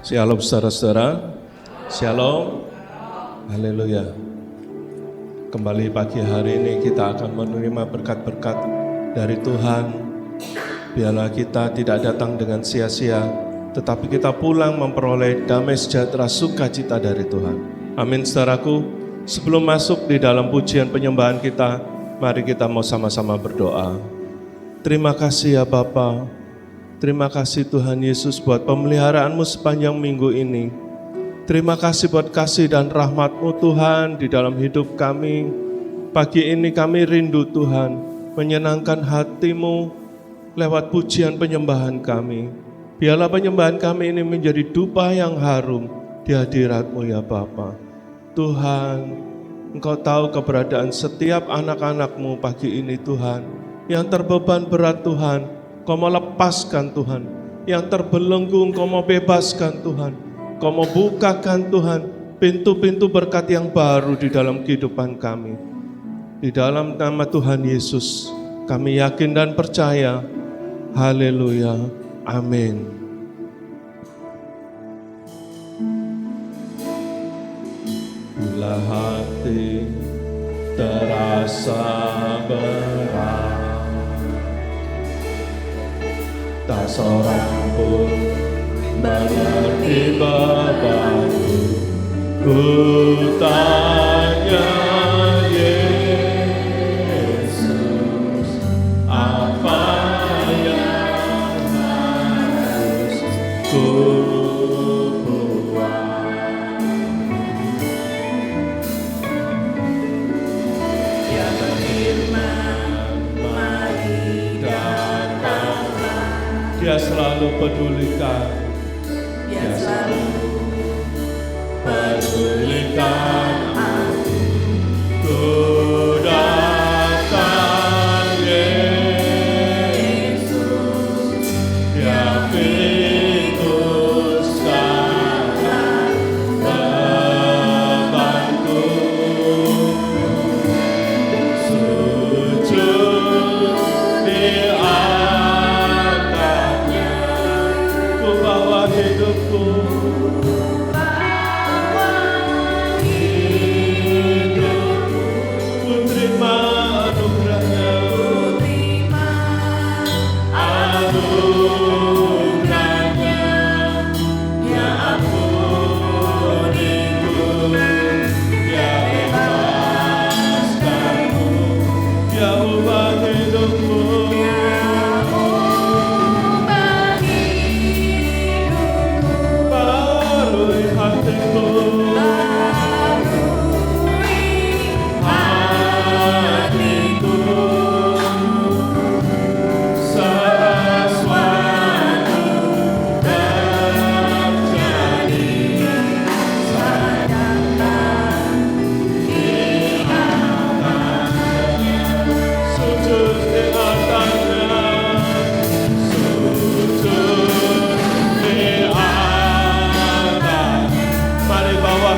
Shalom saudara-saudara, Shalom, Haleluya. Kembali pagi hari ini kita akan menerima berkat-berkat dari Tuhan. Biarlah kita tidak datang dengan sia-sia, tetapi kita pulang memperoleh damai sejahtera sukacita dari Tuhan. Amin saudaraku. Sebelum masuk di dalam pujian penyembahan kita, mari kita mau sama-sama berdoa. Terima kasih ya Bapa. Terima kasih Tuhan Yesus buat pemeliharaanmu sepanjang minggu ini. Terima kasih buat kasih dan rahmat-Mu Tuhan di dalam hidup kami. Pagi ini kami rindu Tuhan, menyenangkan hati-Mu lewat pujian penyembahan kami. Biarlah penyembahan kami ini menjadi dupa yang harum di hadirat-Mu ya Bapa. Tuhan, Engkau tahu keberadaan setiap anak-anak-Mu pagi ini Tuhan. Yang terbeban berat Tuhan, Kau mau lepaskan Tuhan. Yang terbelenggu Kau mau bebaskan Tuhan. Kau mau bukakan Tuhan pintu-pintu berkat yang baru di dalam kehidupan kami. Di dalam nama Tuhan Yesus kami yakin dan percaya. Haleluya. Amin. Bila hati terasa berat, tak seorang pun mengerti bebanku. Ku tanya Yesus, apa yang harus ku buat? Dia berfirman, mari datanglah. Dia selalu pedulikan. Dia selalu pedulikan aku. Ku datang Yesus. Dia putuskanlah bebanku. Sujud di hidupku, ku terima anugerahnya, ya ampuniku, ya bebaskanku, ya ubah hidupku.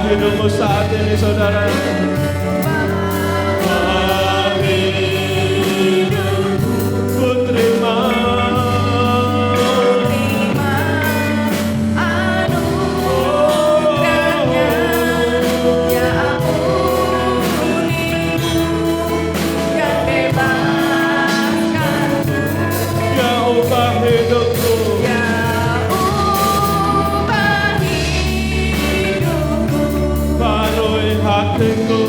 Hidupmu saat ini saudara. Ku terima anugerahnya, ya ampuniku, ya bebaskanku, ya ubah hidupku, hatiku.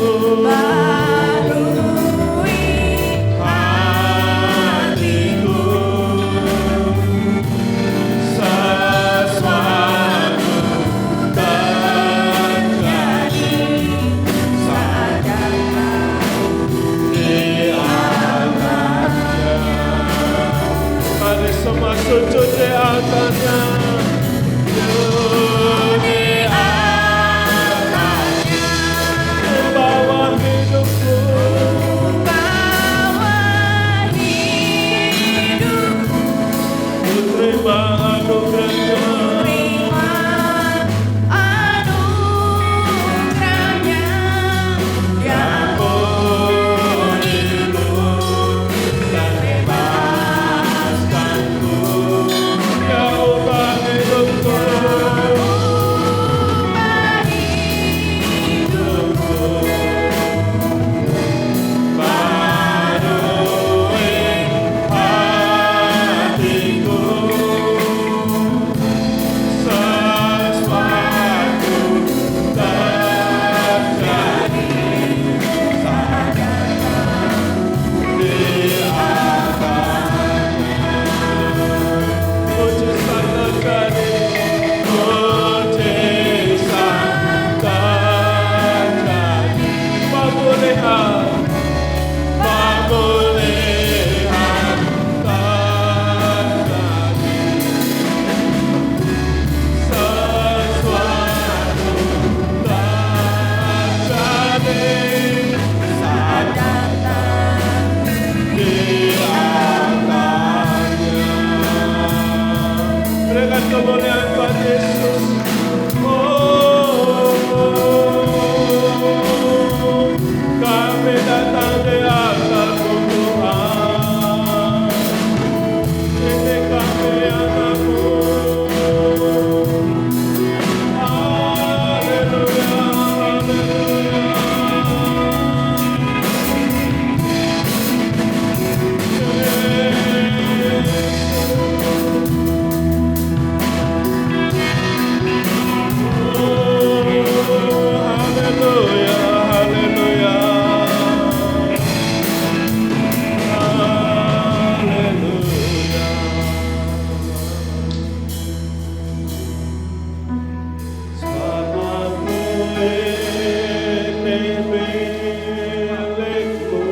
milikmu,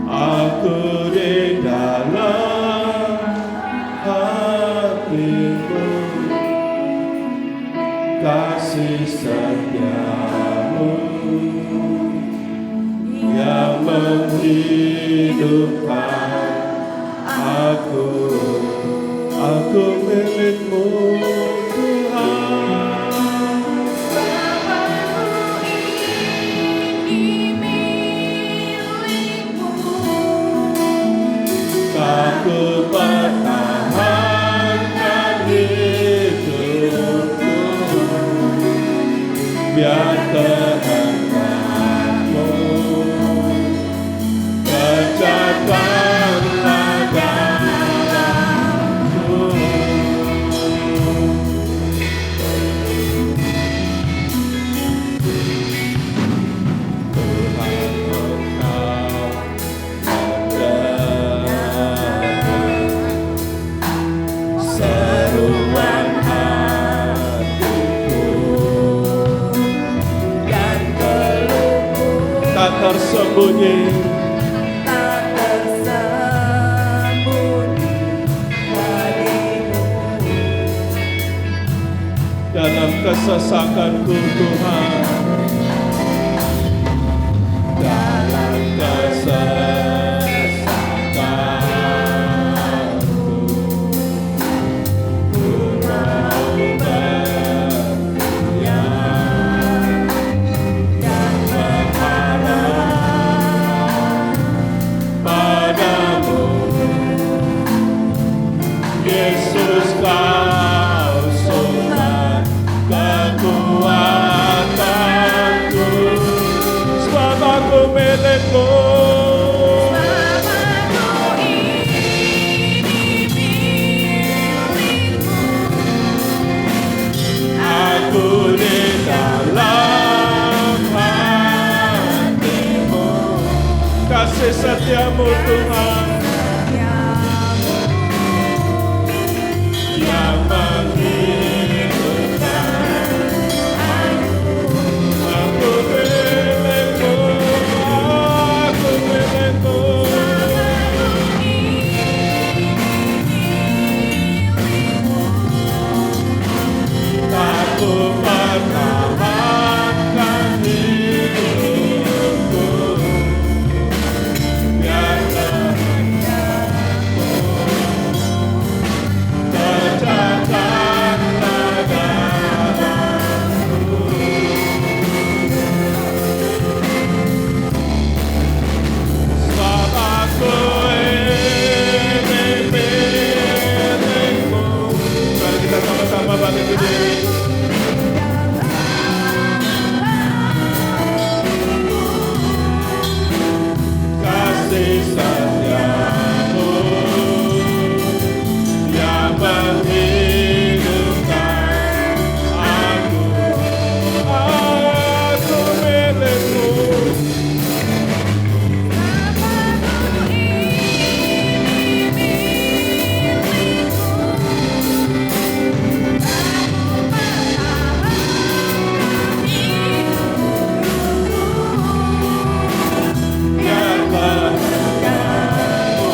aku di dalam hatimu, kasih setiamu yang menghidupkan aku milikmu Tuhan. Aku pertahankan hidupku, biar kehendakmu kerjakanlah dalamku. Tuhan Engkau seruan hatiku dan keluhku tak tersembunyi dalam kesesakanku Tuhan, dalam kesesakanku ku mau berdiam dan berharap padamu, Yesus. Kau sumber kekuatanku, sebab aku milikmu. Aku di dalam hatimu, kasih setiamu Tuhan yang menghidupkan aku milikmu, aku milikmu. Aku pertahankan hidupku, biar kehendakmu kerjakanlah dalamku. Sebab aku ini milikmu. Mari kita sama-sama bangkit berdiri. Kasih setiamu yang menghidupkan aku milikmu. Biar kehendakmu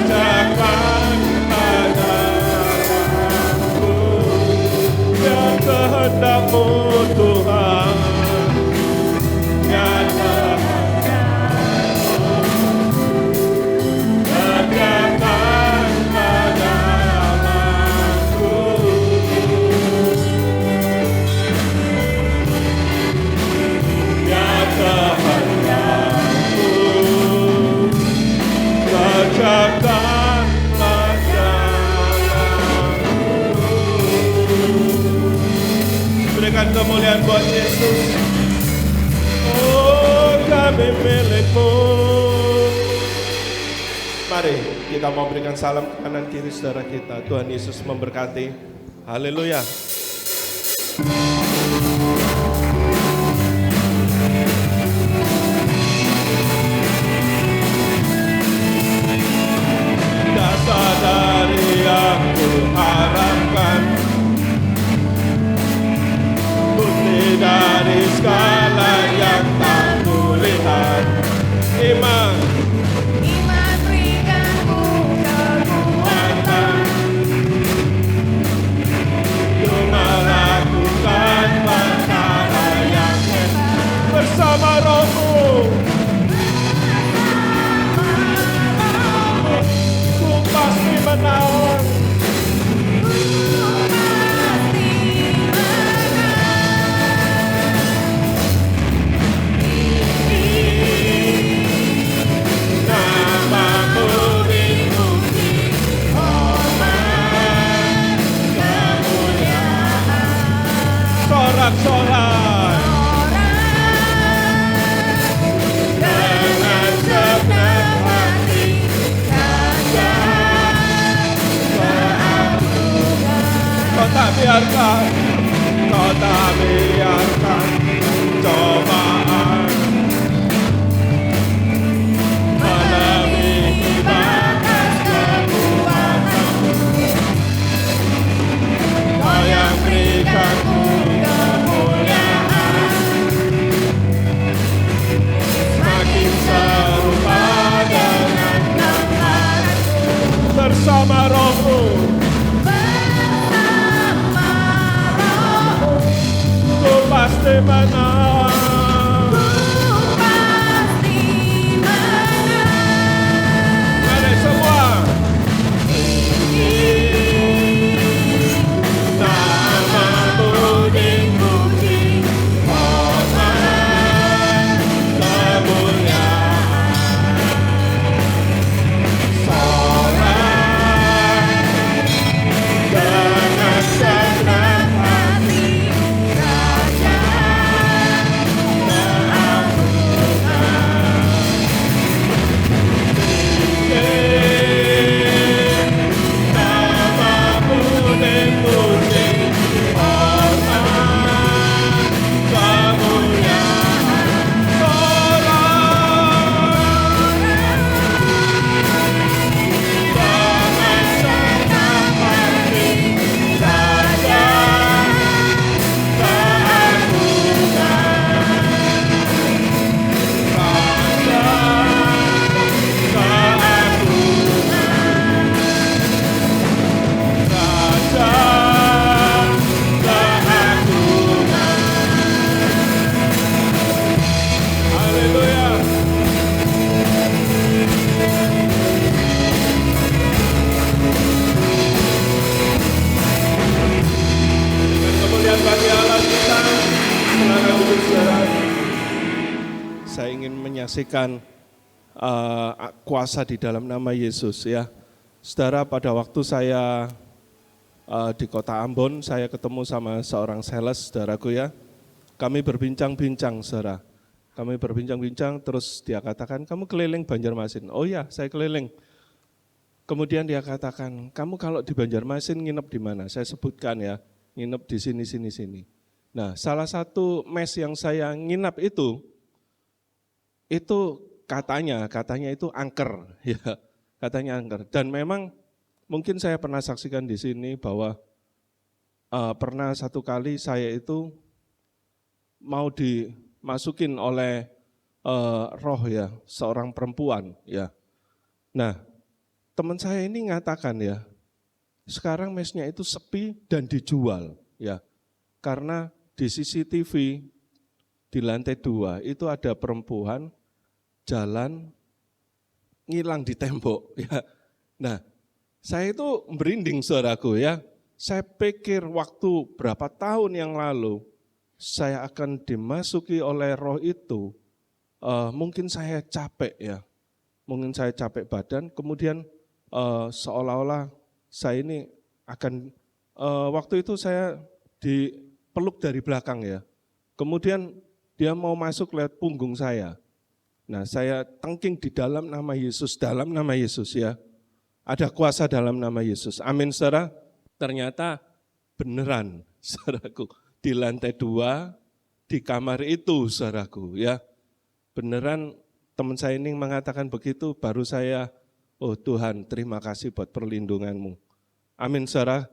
kerjakanlah dalamku, biar kehendakmu Tuhan, biar kehendakmu kerjakanlah dalamku. Biar kehendakmu kerjakanlah dalamku. Berikan kemuliaan buat Yesus. Oh, kami milikmu. Mari kita mau berikan salam ke kanan kiri saudara kita. Tuhan Yesus memberkati. Haleluya. Dasar dari yang ku harapkan, sorak-sorai dengan segenap hati Raja keagungan. Kau tak biarkan cobaan melebihi batas kekuatanmu. Kau yang berikanku kemuliaan, semakin serupa dengan gambaranmu. Bersama Rohmu, ku pasti menang. Mari semua. Namamu dipuji, hormat kemuliaan. Sorak dengan segenap hati Raja keagungan. Namamu dipuji, hormat kemuliaan. Sorak dengan segenap hati Raja keagungan. Raja keagungan. Raja keagungan. Haleluya. Dengan kemuliaan bagi Allah kita, silakan duduk saudara. Saya ingin menyaksikan kuasa di dalam nama Yesus ya. Saudara, pada waktu saya di kota Ambon, saya ketemu sama seorang sales, saudaraku ya. Kami berbincang-bincang, saudara. Kami berbincang-bincang, terus dia katakan, kamu keliling Banjarmasin. Oh ya, saya keliling. Kemudian dia katakan, kamu kalau di Banjarmasin nginep di mana? Saya sebutkan ya, nginep di sini. Nah, salah satu mes yang saya nginap itu katanya itu angker, ya, katanya angker. Dan memang mungkin saya pernah saksikan di sini bahwa pernah satu kali saya itu mau dimasukin oleh roh ya, seorang perempuan ya. Nah, teman saya ini ngatakan ya, sekarang mesnya itu sepi dan dijual ya. Karena di CCTV di lantai 2 itu ada perempuan jalan ngilang di tembok ya. Nah, saya itu merinding saudaraku ya. Saya pikir waktu berapa tahun yang lalu saya akan dimasuki oleh roh itu. Mungkin saya capek ya. Mungkin saya capek badan, kemudian seolah-olah saya ini akan waktu itu saya dipeluk dari belakang ya. Kemudian dia mau masuk lewat punggung saya. Nah, saya tengking di dalam nama Yesus ya. Ada kuasa dalam nama Yesus. Amin, saudara. Ternyata beneran, saudaraku. Di lantai 2, di kamar itu, saudaraku. Ya, beneran teman saya ini mengatakan begitu, baru saya, oh Tuhan, terima kasih buat perlindungan-Mu. Amin, saudara.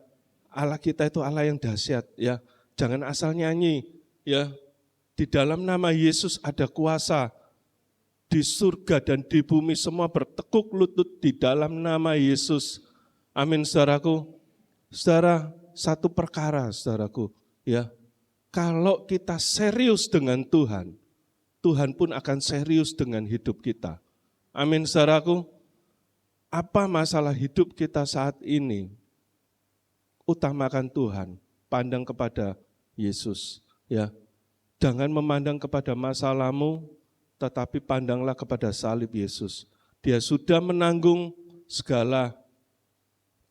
Allah kita itu Allah yang dahsyat, ya. Jangan asal nyanyi, ya. Di dalam nama Yesus ada kuasa. Di surga dan di bumi semua bertekuk lutut di dalam nama Yesus. Amin, saudaraku. Saudara, satu perkara, saudaraku, ya. Kalau kita serius dengan Tuhan, Tuhan pun akan serius dengan hidup kita. Amin, saudaraku. Apa masalah hidup kita saat ini? Utamakan Tuhan, pandang kepada Yesus, ya. Jangan memandang kepada masalahmu, tetapi pandanglah kepada salib Yesus. Dia sudah menanggung segala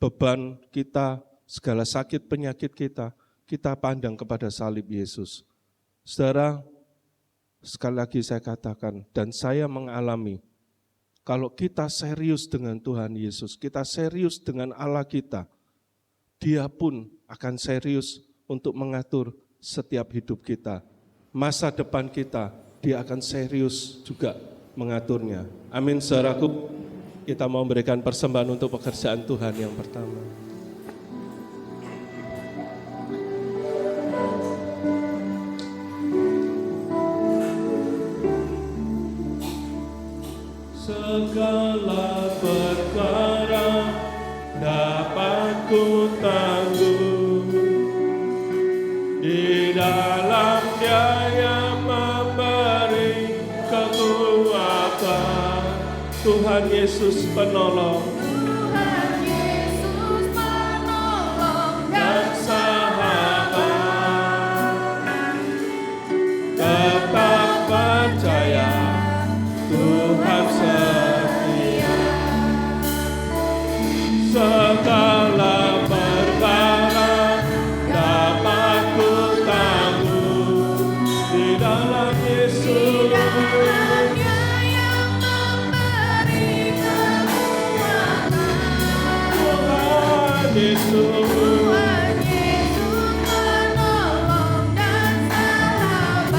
beban kita, segala sakit penyakit kita. kita pandang kepada salib Yesus. Saudara, sekali lagi saya katakan, dan saya mengalami, kalau kita serius dengan Tuhan Yesus, kita serius dengan Allah kita, Dia pun akan serius untuk mengatur setiap hidup kita. Masa depan kita, Dia akan serius juga mengaturnya. Amin, saudaraku. Kita mau memberikan persembahan untuk pekerjaan Tuhan yang pertama. Segala perkara dapat ku tanggung di dalam Dia yang memberi kekuatan. Tuhan Yesus penolong, Tuhan Yesus penolong dan sahabat. Tetap percaya Tuhan setia. Segala perkara dapat ku tanggung di dalam Yesus. Tuhan Yesus penolong dan sahabat.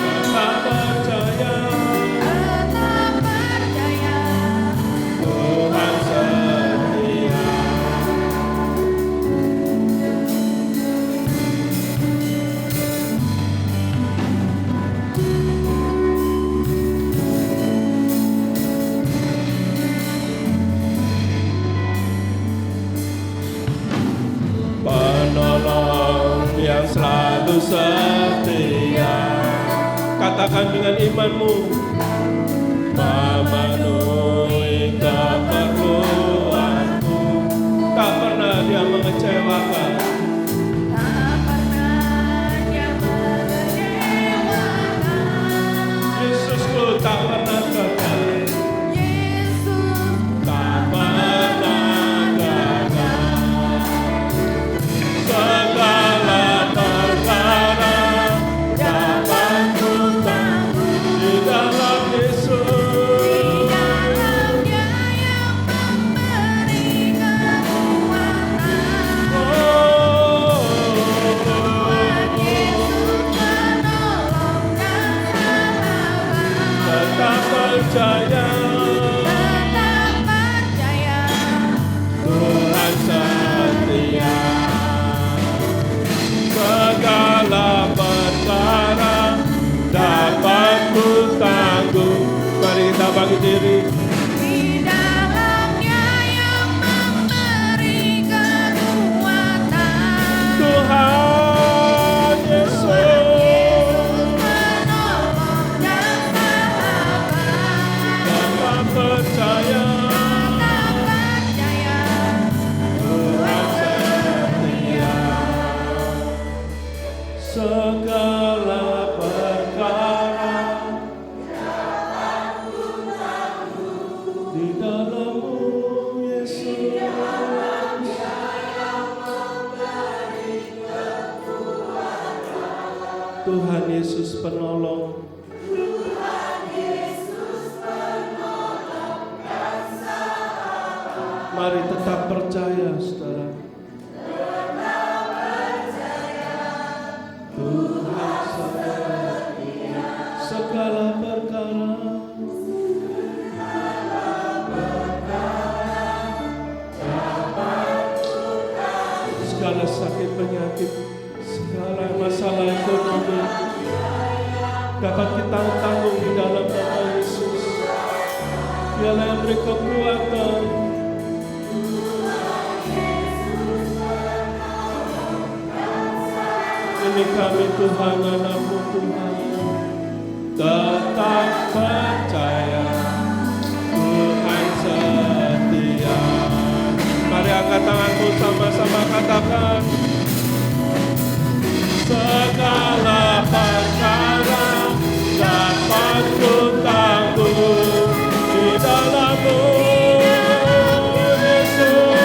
Tetap percaya Tuhan setia. Penolong yang selalu setia. Katakan dengan imanmu, memenuhi keperluanku. Tak pernah Dia mengecewakan. Tak pernah Dia mengecewakan. Yesusku tak pernah gagal. Yesus Tak pernah gagal. Segala perkara dapat ku tanggung di dalam Yesus. dalam Dia yang memberi kekuatan. Tuhan Yesus penolong dan sahabat. Tetap percaya Tetap percaya Tuhan setia. Segala perkara dapat ku tanggung. Mari kita bangkit diri. di dalam Dia yang memberi kekuatan. Tuhan Yesus, Penolong dan sahabat. tetap percaya Tetap percaya Tuhan setia. Segala perkara di dalam-Mu Yesus. Tuhan Yesus penolong. Mari tetap percaya, saudara. Tuhan setia. Segala perkara segala sakit penyakit, segala masalah ekonomi dapat kita tanggung di dalam nama Yesus. Dialah yang beri kekuatan. Ini kami Tuhan, anak-Mu Tuhan, tetap percaya Tuhan setia. Mari angkat tanganmu sama-sama katakan. Segala perkara dapat ku tanggung di dalam-Mu Yesus.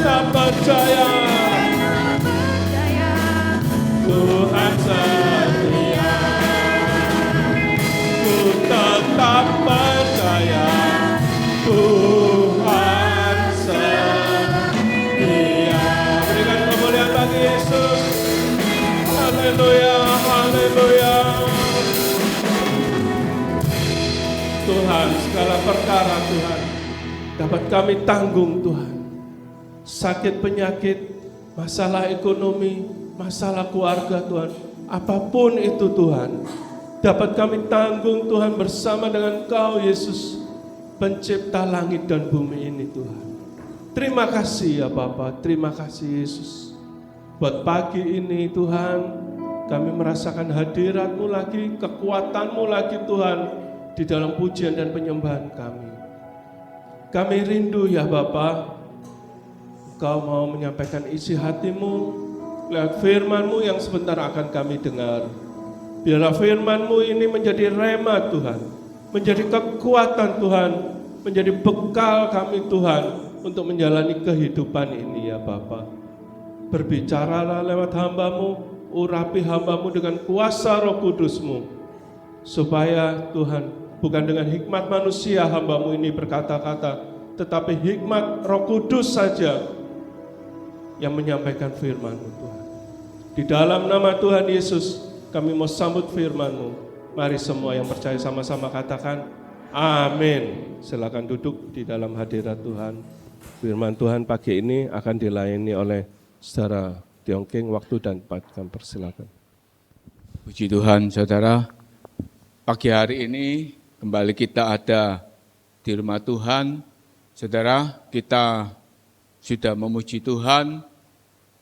tetap percaya, percaya. Tuhan setia. Ku tetap percaya, Tuhan setia. Berikan kemuliaan bagi Yesus. Haleluya, haleluya. Tuhan, segala perkara Tuhan dapat kami tanggung Tuhan. Sakit penyakit, masalah ekonomi, masalah keluarga Tuhan, apapun itu Tuhan, dapat kami tanggung Tuhan bersama dengan Kau Yesus, pencipta langit dan bumi ini Tuhan. Terima kasih ya Bapa, terima kasih Yesus. Buat pagi ini Tuhan, kami merasakan hadirat-Mu lagi, kekuatan-Mu lagi Tuhan, di dalam pujian dan penyembahan kami. Kami rindu ya Bapa, Engkau mau menyampaikan isi hati-Mu lewat firman-Mu yang sebentar akan kami dengar. Biarlah firman-Mu ini menjadi rema Tuhan, menjadi kekuatan Tuhan, menjadi bekal kami Tuhan untuk menjalani kehidupan ini ya Bapa. Berbicaralah lewat hamba-Mu, urapi hamba-Mu dengan kuasa Roh Kudus-Mu, supaya Tuhan bukan dengan hikmat manusia hamba-Mu ini berkata-kata, tetapi hikmat Roh Kudus saja yang menyampaikan firman-Mu Tuhan. Di dalam nama Tuhan Yesus kami mau sambut firman-Mu. Mari semua yang percaya sama-sama katakan amin. Silakan duduk di dalam hadirat Tuhan. Firman Tuhan pagi ini akan dilayani oleh Saudara Tiongking. Waktu dan tempat kami persilakan. Puji Tuhan, saudara. Pagi hari ini kembali kita ada di rumah Tuhan. Saudara, kita sudah memuji Tuhan,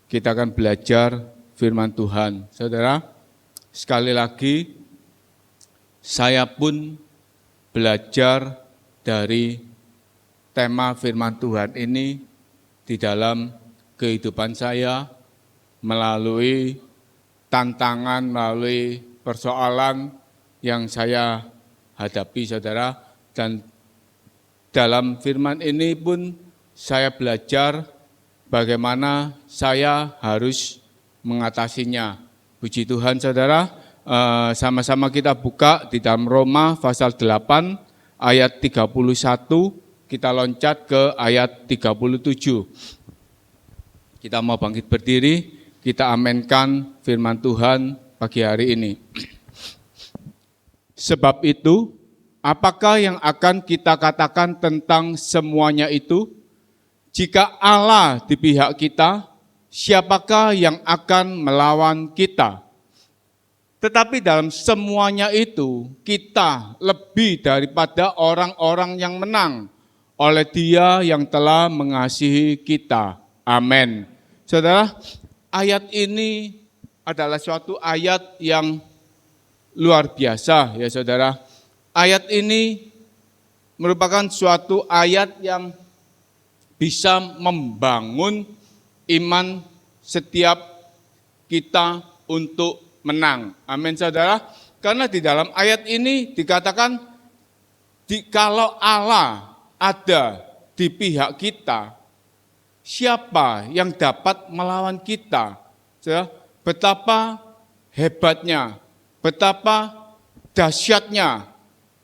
kita akan belajar firman Tuhan. Saudara, sekali lagi saya pun belajar dari tema firman Tuhan ini di dalam kehidupan saya, melalui tantangan, melalui persoalan yang saya hadapi saudara, dan dalam firman ini pun saya belajar bagaimana saya harus mengatasinya. Puji Tuhan saudara, sama-sama kita buka di dalam Roma pasal 8 ayat 31, kita loncat ke ayat 37. Kita mau bangkit berdiri, kita amenkan firman Tuhan pagi hari ini. Sebab itu, apakah yang akan kita katakan tentang semuanya itu? Jika Allah di pihak kita, siapakah yang akan melawan kita? Tetapi dalam semuanya itu, kita lebih daripada orang-orang yang menang oleh Dia yang telah mengasihi kita. Amin. Saudara, ayat ini adalah suatu ayat yang luar biasa ya saudara. Ayat ini merupakan suatu ayat yang bisa membangun iman setiap kita untuk menang. Amin saudara. Karena di dalam ayat ini dikatakan kalau Allah ada di pihak kita, siapa yang dapat melawan kita? Saudara, betapa hebatnya, betapa dahsyatnya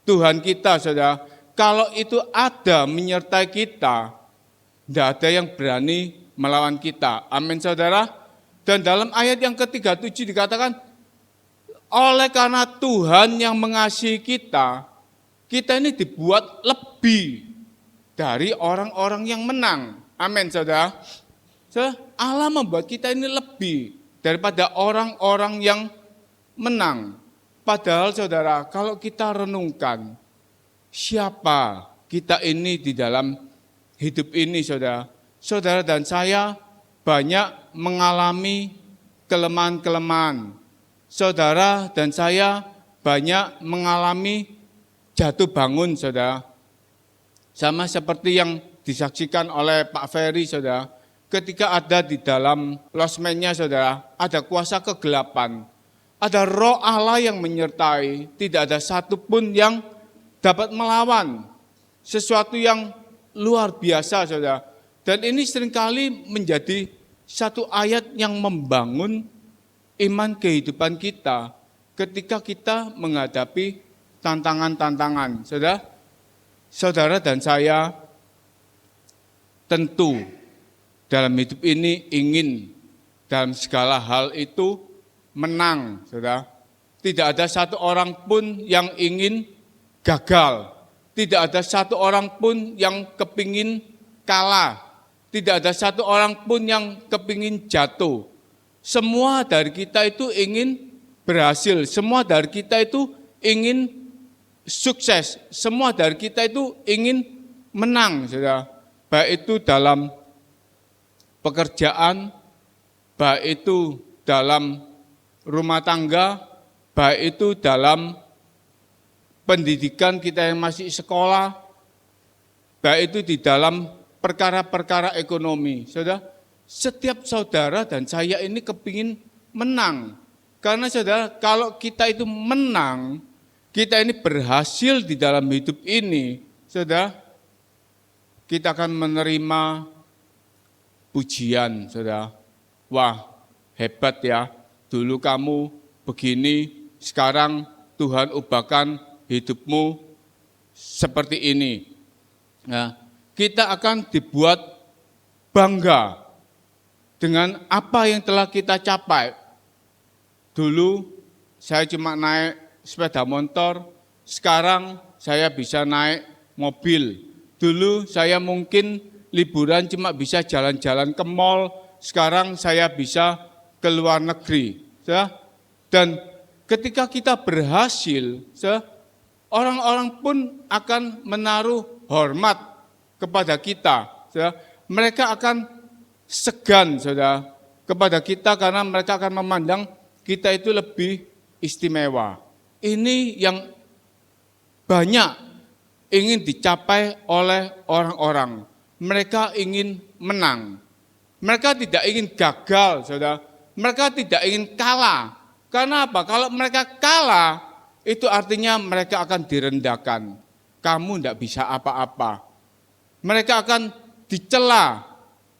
Tuhan kita, saudara. Kalau itu ada menyertai kita, tidak ada yang berani melawan kita. Amin, saudara. Dan dalam ayat yang ke-37 dikatakan, oleh karena Tuhan yang mengasihi kita, kita ini dibuat lebih dari orang-orang yang menang. Amin, saudara. Allah membuat kita ini lebih daripada orang-orang yang menang. Padahal saudara, kalau kita renungkan, siapa kita ini di dalam hidup ini saudara? Saudara dan saya banyak mengalami kelemahan-kelemahan. Saudara dan saya banyak mengalami jatuh bangun saudara. Sama seperti yang disaksikan oleh Pak Ferry saudara. Ketika ada di dalam losmennya saudara, ada kuasa kegelapan. Ada roh Allah yang menyertai, tidak ada satupun yang dapat melawan. Sesuatu yang luar biasa saudara. Dan ini seringkali menjadi satu ayat yang membangun iman kehidupan kita ketika kita menghadapi tantangan-tantangan. Saudara dan saya tentu dalam hidup ini ingin dalam segala hal itu menang, saudara. Tidak ada satu orang pun yang ingin gagal. Tidak ada satu orang pun yang kepingin kalah. Tidak ada satu orang pun yang kepingin jatuh. Semua dari kita itu ingin berhasil. Semua dari kita itu ingin sukses. Semua dari kita itu ingin menang, saudara. Baik itu dalam pekerjaan, baik itu dalam rumah tangga, baik itu dalam pendidikan kita yang masih sekolah, baik itu di dalam perkara-perkara ekonomi. Saudara, setiap saudara dan saya ini kepingin menang. Karena saudara, kalau kita itu menang, kita ini berhasil di dalam hidup ini, saudara, kita akan menerima pujian, saudara. Wah, hebat ya, dulu kamu begini, sekarang Tuhan ubahkan hidupmu seperti ini. Nah, kita akan dibuat bangga dengan apa yang telah kita capai. Dulu saya cuma naik sepeda motor, sekarang saya bisa naik mobil. Dulu saya mungkin liburan cuma bisa jalan-jalan ke mall, sekarang saya bisa ke luar negeri. Dan ketika kita berhasil, orang-orang pun akan menaruh hormat kepada kita. Mereka akan segan, saudara, kepada kita karena mereka akan memandang kita itu lebih istimewa. Ini yang banyak ingin dicapai oleh orang-orang. Mereka ingin menang. Mereka tidak ingin gagal, saudara. Mereka tidak ingin kalah. Karena apa? Kalau mereka kalah, itu artinya mereka akan direndahkan. Kamu tidak bisa apa-apa. Mereka akan dicela.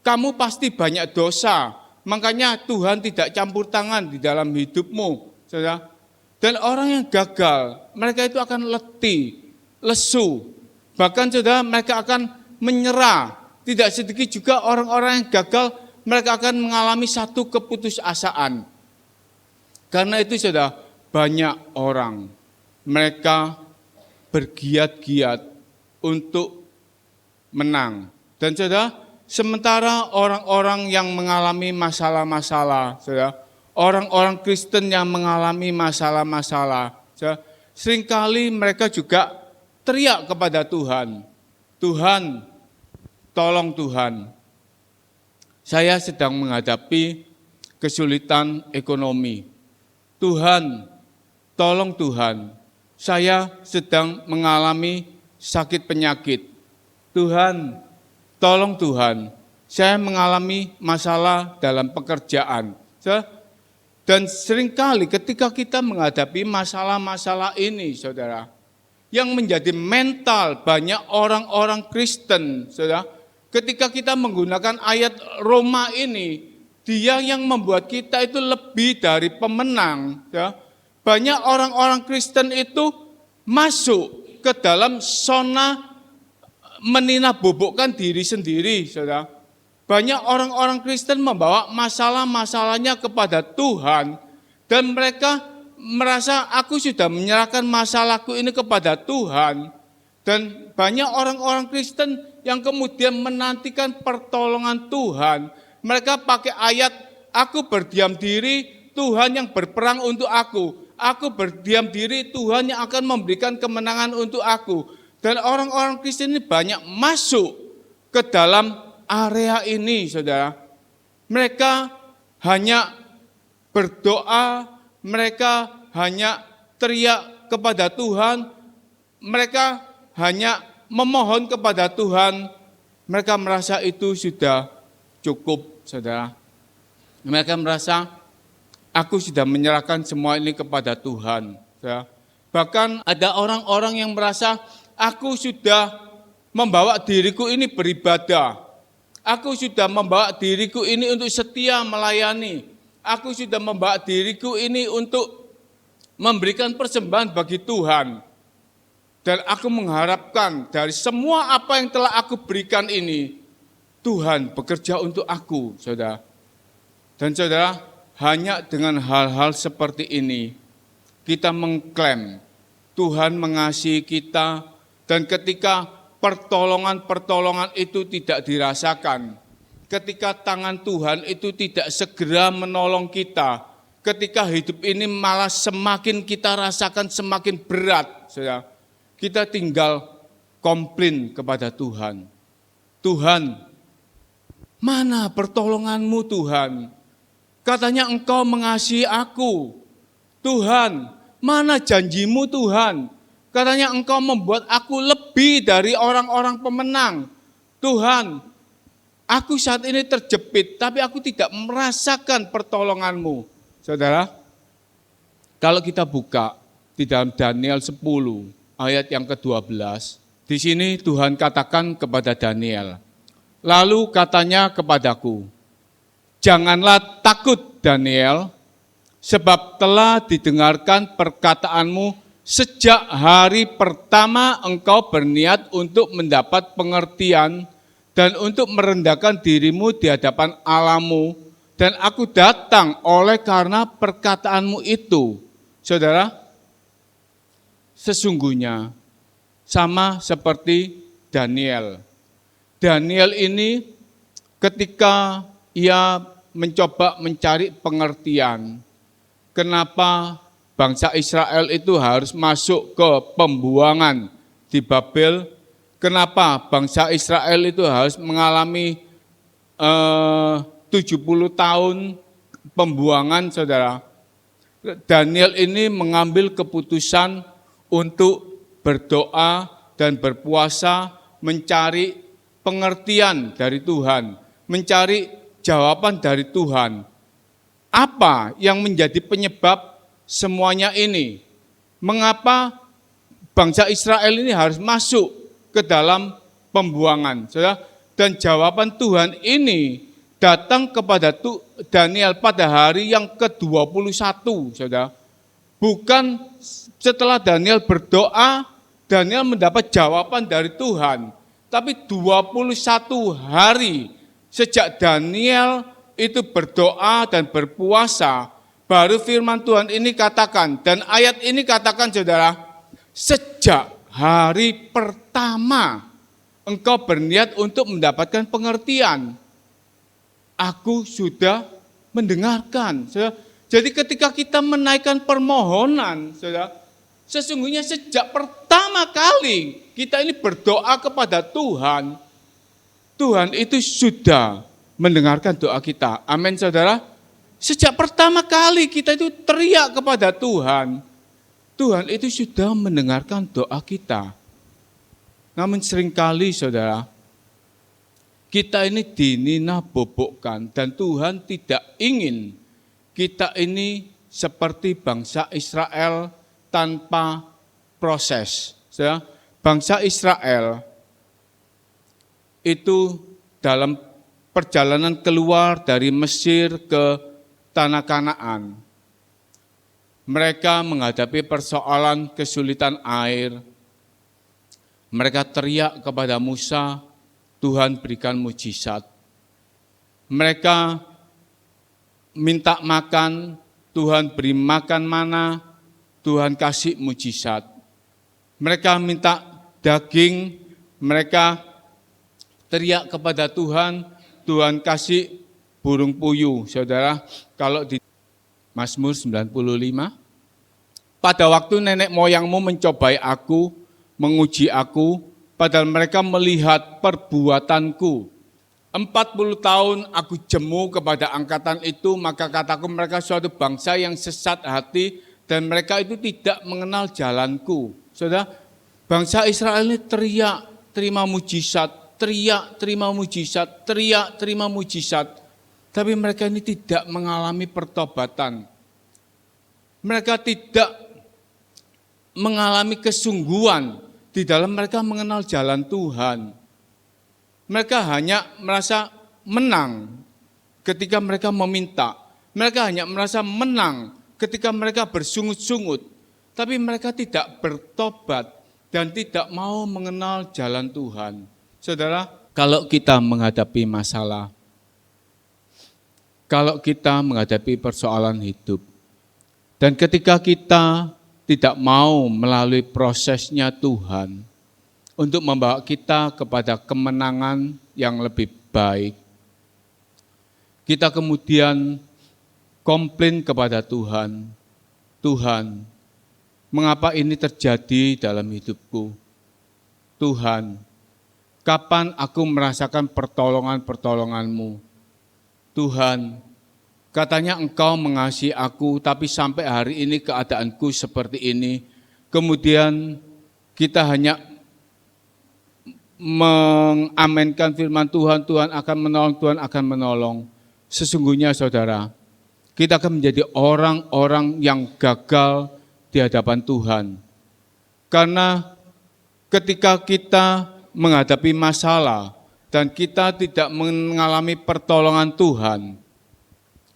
Kamu pasti banyak dosa. Makanya Tuhan tidak campur tangan di dalam hidupmu, saudara. Dan orang yang gagal, mereka itu akan letih, lesu. Bahkan saudara, mereka akan menyerah. Tidak sedikit juga orang-orang yang gagal, mereka akan mengalami satu keputusasaan. Karena itu saudara, banyak orang, mereka bergiat-giat untuk menang. Dan saudara, sementara orang-orang yang mengalami masalah-masalah, saudara, orang-orang Kristen yang mengalami masalah-masalah, saudara, seringkali mereka juga teriak kepada Tuhan. Tuhan, tolong Tuhan. Saya sedang menghadapi kesulitan ekonomi. Tuhan, tolong Tuhan. Saya sedang mengalami sakit penyakit. Tuhan, tolong Tuhan, saya mengalami masalah dalam pekerjaan. Dan seringkali ketika kita menghadapi masalah-masalah ini, saudara, yang menjadi mental banyak orang-orang Kristen, saudara, ketika kita menggunakan ayat Roma ini, dia yang membuat kita itu lebih dari pemenang. Banyak orang-orang Kristen itu masuk ke dalam zona meninabobokan diri sendiri, saudara. Banyak orang-orang Kristen membawa masalah-masalahnya kepada Tuhan dan mereka merasa aku sudah menyerahkan masalahku ini kepada Tuhan. Dan banyak orang-orang Kristen yang kemudian menantikan pertolongan Tuhan. Mereka pakai ayat, aku berdiam diri, Tuhan yang berperang untuk aku. Aku berdiam diri, Tuhan yang akan memberikan kemenangan untuk aku. Dan orang-orang Kristen ini banyak masuk ke dalam area ini, saudara. Mereka hanya berdoa, mereka hanya teriak kepada Tuhan, mereka hanya memohon kepada Tuhan. Mereka merasa itu sudah cukup, saudara. Mereka merasa, aku sudah menyerahkan semua ini kepada Tuhan. Saudara. Bahkan ada orang-orang yang merasa, aku sudah membawa diriku ini beribadah. Aku sudah membawa diriku ini untuk setia melayani. Aku sudah membawa diriku ini untuk memberikan persembahan bagi Tuhan. Dan aku mengharapkan dari semua apa yang telah aku berikan ini, Tuhan bekerja untuk aku, saudara. Dan saudara, hanya dengan hal-hal seperti ini, kita mengklaim Tuhan mengasihi kita, dan ketika pertolongan-pertolongan itu tidak dirasakan, ketika tangan Tuhan itu tidak segera menolong kita, ketika hidup ini malah semakin kita rasakan semakin berat, saudara, kita tinggal komplain kepada Tuhan. Tuhan, mana pertolonganmu Tuhan? Katanya Engkau mengasihi aku. Tuhan, mana janjimu Tuhan? Katanya Engkau membuat aku lebih dari orang-orang pemenang. Tuhan, aku saat ini terjepit, tapi aku tidak merasakan pertolonganmu. Saudara, kalau kita buka di dalam Daniel 10, ayat yang ke-12, di sini Tuhan katakan kepada Daniel, lalu katanya kepadaku, janganlah takut Daniel, sebab telah didengarkan perkataanmu sejak hari pertama engkau berniat untuk mendapat pengertian dan untuk merendahkan dirimu di hadapan Allahmu, dan aku datang oleh karena perkataanmu itu. Saudara, sesungguhnya sama seperti Daniel. Daniel ini ketika ia mencoba mencari pengertian, kenapa bangsa Israel itu harus masuk ke pembuangan di Babel, kenapa bangsa Israel itu harus mengalami 70 tahun pembuangan, saudara. Daniel ini mengambil keputusan untuk berdoa dan berpuasa, mencari pengertian dari Tuhan, mencari jawaban dari Tuhan. Apa yang menjadi penyebab semuanya ini? Mengapa bangsa Israel ini harus masuk ke dalam pembuangan? Saudara? Dan jawaban Tuhan ini datang kepada Daniel pada hari yang ke-21, saudara. Bukan setelah Daniel berdoa, Daniel mendapat jawaban dari Tuhan. Tapi 21 hari sejak Daniel itu berdoa dan berpuasa, baru firman Tuhan ini katakan, dan ayat ini katakan, saudara, sejak hari pertama engkau berniat untuk mendapatkan pengertian, aku sudah mendengarkan. Saudara. Jadi ketika kita menaikkan permohonan, saudara, sesungguhnya sejak pertama kali kita ini berdoa kepada Tuhan, Tuhan itu sudah mendengarkan doa kita. Amin, saudara. Sejak pertama kali kita itu teriak kepada Tuhan, Tuhan itu sudah mendengarkan doa kita. Namun seringkali, saudara, kita ini dinina bobokkan, dan Tuhan tidak ingin kita ini seperti bangsa Israel tanpa proses. Saudara, bangsa Israel itu dalam perjalanan keluar dari Mesir ke tanah Kanaan, mereka menghadapi persoalan kesulitan air. Mereka teriak kepada Musa, Tuhan berikan mujizat. Mereka minta makan, Tuhan beri makan mana, Tuhan kasih mujizat. Mereka minta daging, mereka teriak kepada Tuhan, Tuhan kasih burung puyuh. Saudara, kalau di Mazmur 95, pada waktu nenek moyangmu mencobai aku, menguji aku, padahal mereka melihat perbuatanku. 40 tahun aku jemu kepada angkatan itu, maka kataku mereka suatu bangsa yang sesat hati, dan mereka itu tidak mengenal jalanku. Saudara, bangsa Israel ini teriak, terima mujizat, teriak, terima mujizat, teriak, terima mujizat. Tapi mereka ini tidak mengalami pertobatan. Mereka tidak mengalami kesungguhan di dalam mereka mengenal jalan Tuhan. Mereka hanya merasa menang ketika mereka meminta. Mereka hanya merasa menang ketika mereka bersungut-sungut. Tapi mereka tidak bertobat dan tidak mau mengenal jalan Tuhan. Saudara, kalau kita menghadapi masalah, kalau kita menghadapi persoalan hidup, dan ketika kita tidak mau melalui prosesnya Tuhan untuk membawa kita kepada kemenangan yang lebih baik, kita kemudian komplain kepada Tuhan, Tuhan, mengapa ini terjadi dalam hidupku? Tuhan, kapan aku merasakan pertolongan-pertolongan-Mu? Tuhan, katanya Engkau mengasihi aku, tapi sampai hari ini keadaanku seperti ini. Kemudian kita hanya mengamenkan firman Tuhan, Tuhan akan menolong, Tuhan akan menolong. Sesungguhnya saudara, kita akan menjadi orang-orang yang gagal di hadapan Tuhan. Karena ketika kita menghadapi masalah dan kita tidak mengalami pertolongan Tuhan,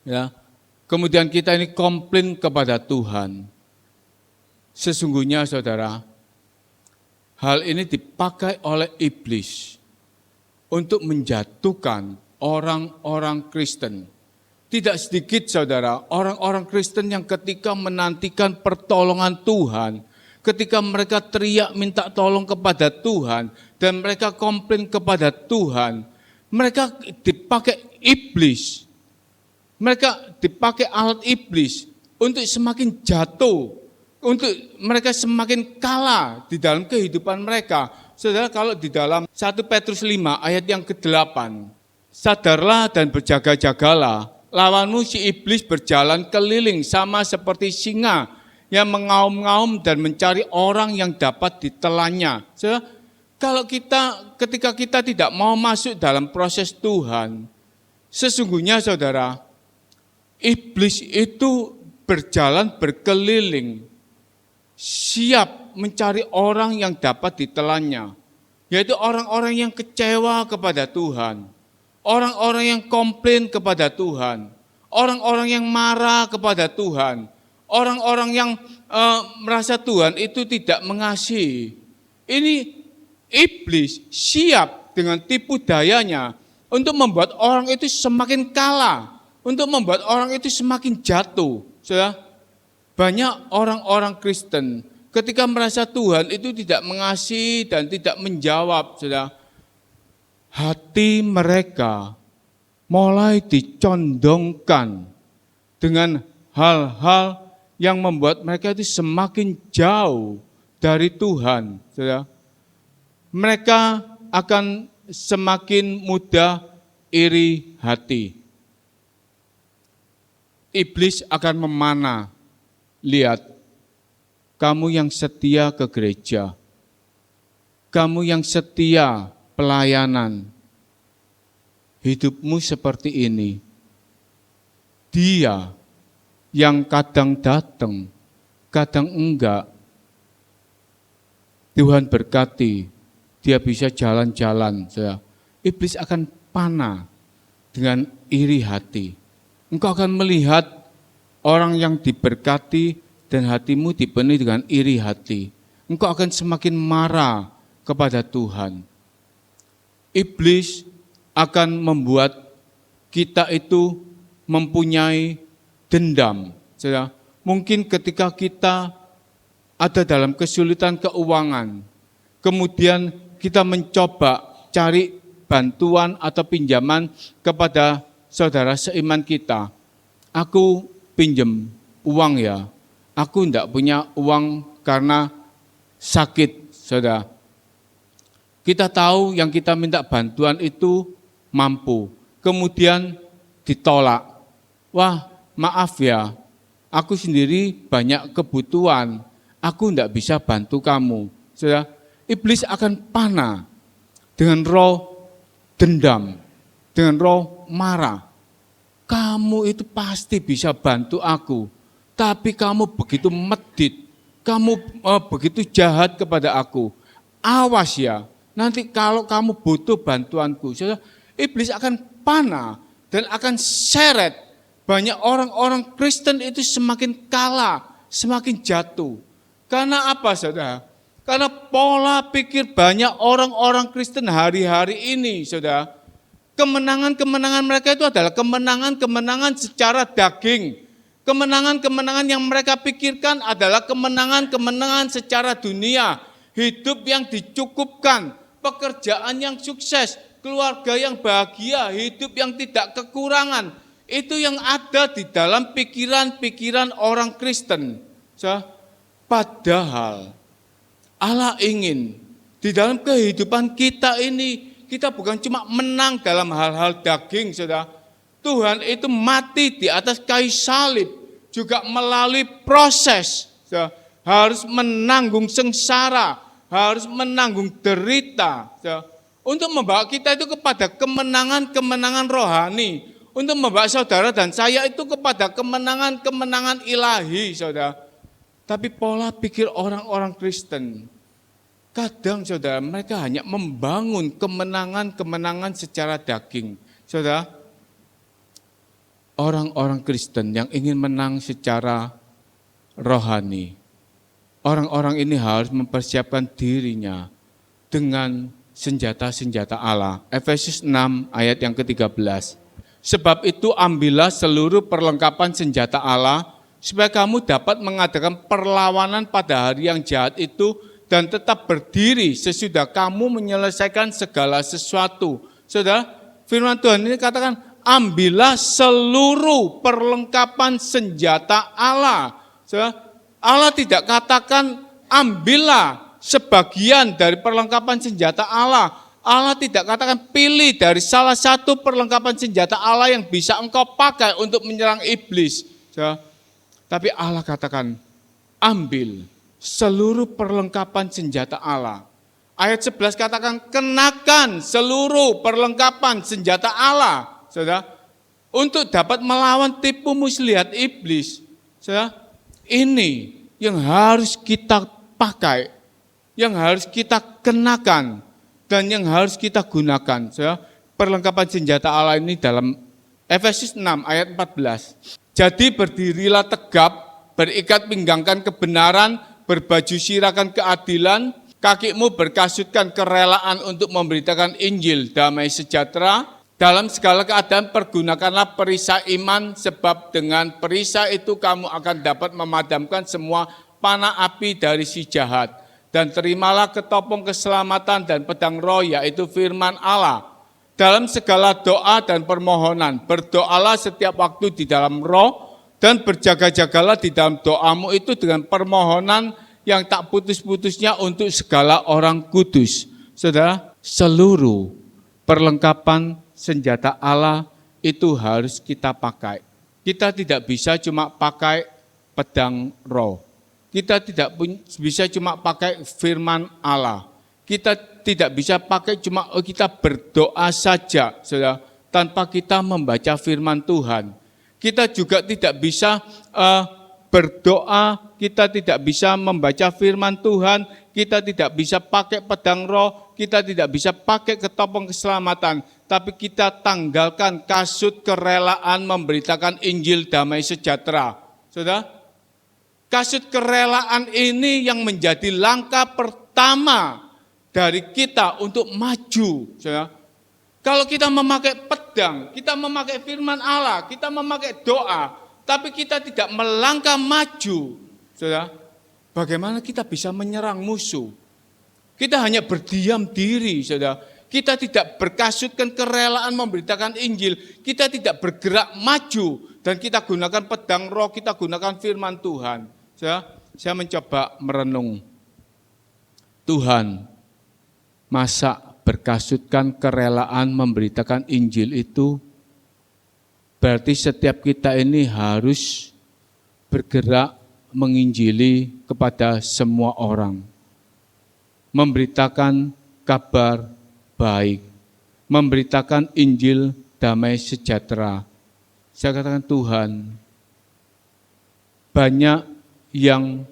ya, kemudian kita ini komplain kepada Tuhan. Sesungguhnya saudara, hal ini dipakai oleh iblis untuk menjatuhkan orang-orang Kristen. Tidak sedikit saudara, orang-orang Kristen yang ketika menantikan pertolongan Tuhan, ketika mereka teriak minta tolong kepada Tuhan, dan mereka komplain kepada Tuhan, mereka dipakai iblis. Mereka dipakai alat iblis untuk semakin jatuh, untuk mereka semakin kalah di dalam kehidupan mereka. Saudara, kalau di dalam 1 Petrus 5 ayat yang ke-8, sadarlah dan berjaga-jagalah, lawanmu si iblis berjalan keliling sama seperti singa yang mengaum-ngaum dan mencari orang yang dapat ditelannya. Saudara, kalau ketika kita tidak mau masuk dalam proses Tuhan, sesungguhnya saudara, iblis itu berjalan berkeliling, siap mencari orang yang dapat ditelannya, yaitu orang-orang yang kecewa kepada Tuhan, orang-orang yang komplain kepada Tuhan, orang-orang yang marah kepada Tuhan, orang-orang yang merasa Tuhan itu tidak mengasihi. Ini iblis siap dengan tipu dayanya untuk membuat orang itu semakin kalah, untuk membuat orang itu semakin jatuh. Saudara, banyak orang-orang Kristen ketika merasa Tuhan itu tidak mengasihi dan tidak menjawab, saudara, hati mereka mulai dicondongkan dengan hal-hal yang membuat mereka itu semakin jauh dari Tuhan. Saudara, mereka akan semakin mudah iri hati. Iblis akan memanah, lihat, kamu yang setia ke gereja, kamu yang setia pelayanan, hidupmu seperti ini. Dia yang kadang datang, kadang enggak, Tuhan berkati, dia bisa jalan-jalan. Iblis akan panah dengan iri hati. Engkau akan melihat orang yang diberkati dan hatimu dipenuhi dengan iri hati. Engkau akan semakin marah kepada Tuhan. Iblis akan membuat kita itu mempunyai dendam. Mungkin ketika kita ada dalam kesulitan keuangan, kemudian kita mencoba cari bantuan atau pinjaman kepada saudara seiman kita. Aku pinjam uang ya, aku tidak punya uang karena sakit, saudara. Kita tahu yang kita minta bantuan itu mampu, kemudian ditolak. Wah, maaf ya, aku sendiri banyak kebutuhan, aku tidak bisa bantu kamu. Saudara, iblis akan panah dengan roh dendam, dengan roh marah. Kamu itu pasti bisa bantu aku, tapi kamu begitu medit, kamu begitu jahat kepada aku. Awas ya, nanti kalau kamu butuh bantuanku. Saudara, iblis akan panah dan akan seret. Banyak orang-orang Kristen itu semakin kalah, semakin jatuh. Karena apa, saudara? Karena pola pikir banyak orang-orang Kristen hari-hari ini, saudara. Kemenangan-kemenangan mereka itu adalah kemenangan-kemenangan secara daging. Kemenangan-kemenangan yang mereka pikirkan adalah kemenangan-kemenangan secara dunia. Hidup yang dicukupkan, pekerjaan yang sukses, keluarga yang bahagia, hidup yang tidak kekurangan. Itu yang ada di dalam pikiran-pikiran orang Kristen. Padahal Allah ingin di dalam kehidupan kita ini, kita bukan cuma menang dalam hal-hal daging, saudara. Tuhan itu mati di atas kayu salib, juga melalui proses, saudara. Harus menanggung sengsara, harus menanggung derita, saudara. Untuk membawa kita itu kepada kemenangan-kemenangan rohani, untuk membawa saudara dan saya itu kepada kemenangan-kemenangan ilahi, saudara. Tapi pola pikir orang-orang Kristen, kadang saudara mereka hanya membangun kemenangan-kemenangan secara daging. Saudara, orang-orang Kristen yang ingin menang secara rohani, orang-orang ini harus mempersiapkan dirinya dengan senjata-senjata Allah. Efesus 6 ayat yang ke-13. Sebab itu ambillah seluruh perlengkapan senjata Allah, supaya kamu dapat mengadakan perlawanan pada hari yang jahat itu dan tetap berdiri sesudah kamu menyelesaikan segala sesuatu. Saudara, firman Tuhan ini katakan, ambillah seluruh perlengkapan senjata Allah. Saudara, Allah tidak katakan ambillah sebagian dari perlengkapan senjata Allah. Allah tidak katakan pilih dari salah satu perlengkapan senjata Allah yang bisa engkau pakai untuk menyerang iblis. Saudara, tapi Allah katakan, ambil seluruh perlengkapan senjata Allah. Ayat 11 katakan, kenakan seluruh perlengkapan senjata Allah. Saudara, untuk dapat melawan tipu muslihat iblis. Saudara, ini yang harus kita pakai, yang harus kita kenakan, dan yang harus kita gunakan. Saudara, perlengkapan senjata Allah ini dalam Efesus 6 ayat 14. Jadi berdirilah tegap, berikat pinggangkan kebenaran, berbaju sirahkan keadilan, kakimu berkasutkan kerelaan untuk memberitakan Injil damai sejahtera. Dalam segala keadaan pergunakanlah perisai iman, sebab dengan perisai itu kamu akan dapat memadamkan semua panah api dari si jahat. Dan terimalah ketopong keselamatan dan pedang roh, yaitu firman Allah. Dalam segala doa dan permohonan, berdoalah setiap waktu di dalam roh, dan berjaga-jagalah di dalam doamu itu dengan permohonan yang tak putus-putusnya untuk segala orang kudus. Saudara, seluruh perlengkapan senjata Allah itu harus kita pakai. Kita tidak bisa cuma pakai pedang roh. Kita tidak bisa cuma pakai firman Allah. Kita tidak bisa pakai cuma kita berdoa saja, saudara, tanpa kita membaca firman Tuhan. Kita juga tidak bisa berdoa, kita tidak bisa membaca firman Tuhan, kita tidak bisa pakai pedang roh, kita tidak bisa pakai ketopong keselamatan, tapi kita tanggalkan kasut kerelaan memberitakan Injil damai sejahtera. Saudara, kasut kerelaan ini yang menjadi langkah pertama dari kita untuk maju. Saudara, kalau kita memakai pedang, kita memakai firman Allah, kita memakai doa, tapi kita tidak melangkah maju, saudara, bagaimana kita bisa menyerang musuh? Kita hanya berdiam diri, saudara. Kita tidak berkasutkan kerelaan memberitakan Injil, kita tidak bergerak maju, dan kita gunakan pedang roh, kita gunakan firman Tuhan. Saudara, saya mencoba merenung, Tuhan, masa berkasutkan kerelaan memberitakan Injil itu berarti setiap kita ini harus bergerak menginjili kepada semua orang. Memberitakan kabar baik, memberitakan Injil damai sejahtera. Saya katakan, Tuhan, banyak yang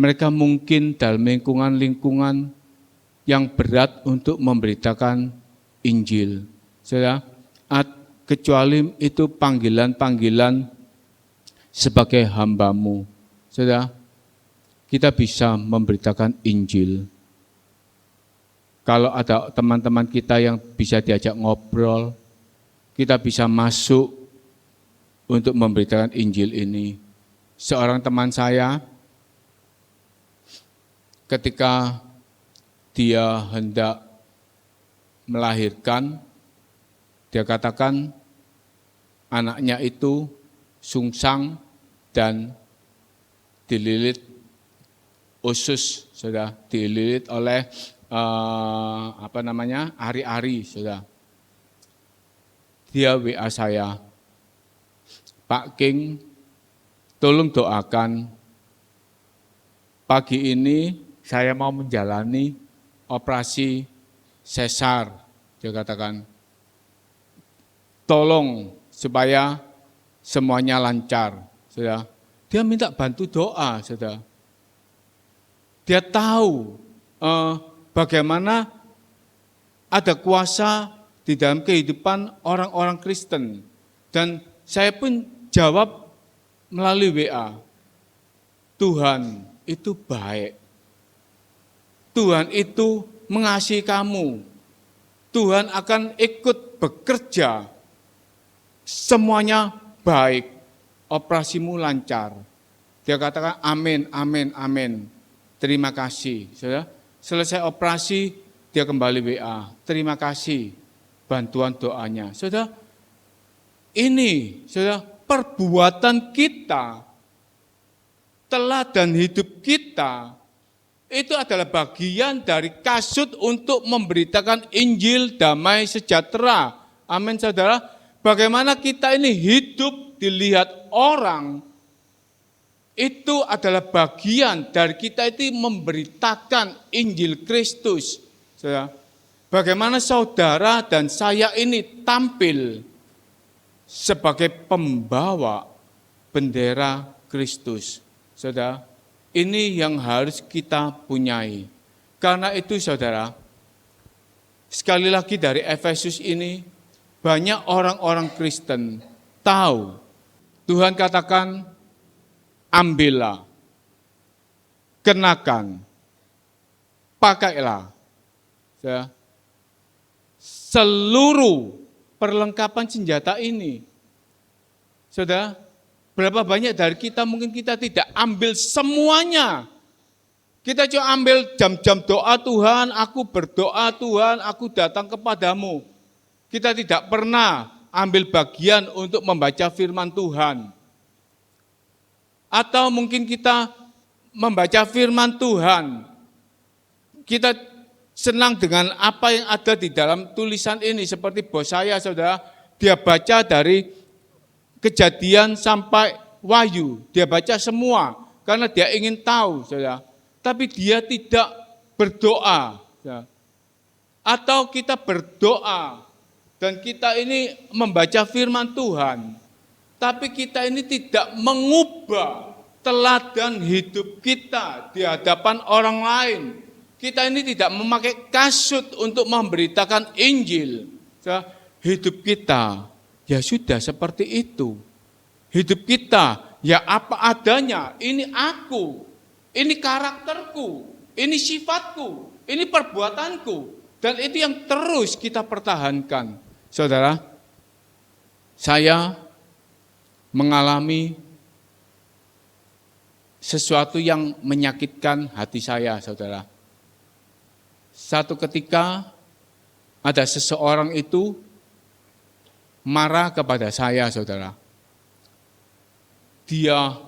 mereka mungkin dalam lingkungan yang berat untuk memberitakan Injil. Saudara, kecuali itu panggilan-panggilan sebagai hamba-Mu. Saudara, kita bisa memberitakan Injil. Kalau ada teman-teman kita yang bisa diajak ngobrol, kita bisa masuk untuk memberitakan Injil ini. Seorang teman saya, ketika dia hendak melahirkan, dia katakan anaknya itu sungsang dan dililit usus, sudah dililit oleh ari-ari, sudah. Dia WA saya, Pak King, tolong doakan. Pagi ini saya mau menjalani operasi sesar, dia katakan. Tolong supaya semuanya lancar, sudah. Dia minta bantu doa, sudah. Dia tahu bagaimana ada kuasa di dalam kehidupan orang-orang Kristen. Dan saya pun jawab melalui WA, Tuhan itu baik. Tuhan itu mengasihi kamu. Tuhan akan ikut bekerja. Semuanya baik. Operasimu lancar. Dia katakan amin, amin, amin. Terima kasih. Saudara. Selesai operasi, dia kembali WA. Terima kasih bantuan doanya. Saudara, ini saudara, perbuatan kita, teladan hidup kita, itu adalah bagian dari kasut untuk memberitakan Injil damai sejahtera. Amin, saudara. Bagaimana kita ini hidup dilihat orang, itu adalah bagian dari kita itu memberitakan Injil Kristus. Saudara. Bagaimana saudara dan saya ini tampil sebagai pembawa bendera Kristus. Saudara, ini yang harus kita punyai. Karena itu saudara, sekali lagi dari Efesus ini, banyak orang-orang Kristen tahu, Tuhan katakan, ambillah, kenakan, pakailah seluruh perlengkapan senjata ini. Saudara, berapa banyak dari kita mungkin kita tidak ambil semuanya. Kita cuma ambil jam-jam doa, Tuhan, aku berdoa, Tuhan, aku datang kepadamu. Kita tidak pernah ambil bagian untuk membaca firman Tuhan. Atau mungkin kita membaca firman Tuhan, kita senang dengan apa yang ada di dalam tulisan ini. Seperti bos saya, saudara, dia baca dari Kejadian sampai Wahyu. Dia baca semua, karena dia ingin tahu, saudara. Tapi dia tidak berdoa. Saudara. Atau kita berdoa, dan kita ini membaca firman Tuhan, tapi kita ini tidak mengubah teladan hidup kita di hadapan orang lain. Kita ini tidak memakai kasut untuk memberitakan Injil. Hidup kita ya sudah seperti itu. Hidup kita ya apa adanya. Ini aku, ini karakterku, ini sifatku, ini perbuatanku. Dan itu yang terus kita pertahankan. Saudara, saya mengalami sesuatu yang menyakitkan hati saya, saudara. Satu ketika ada seseorang itu marah kepada saya, saudara. Dia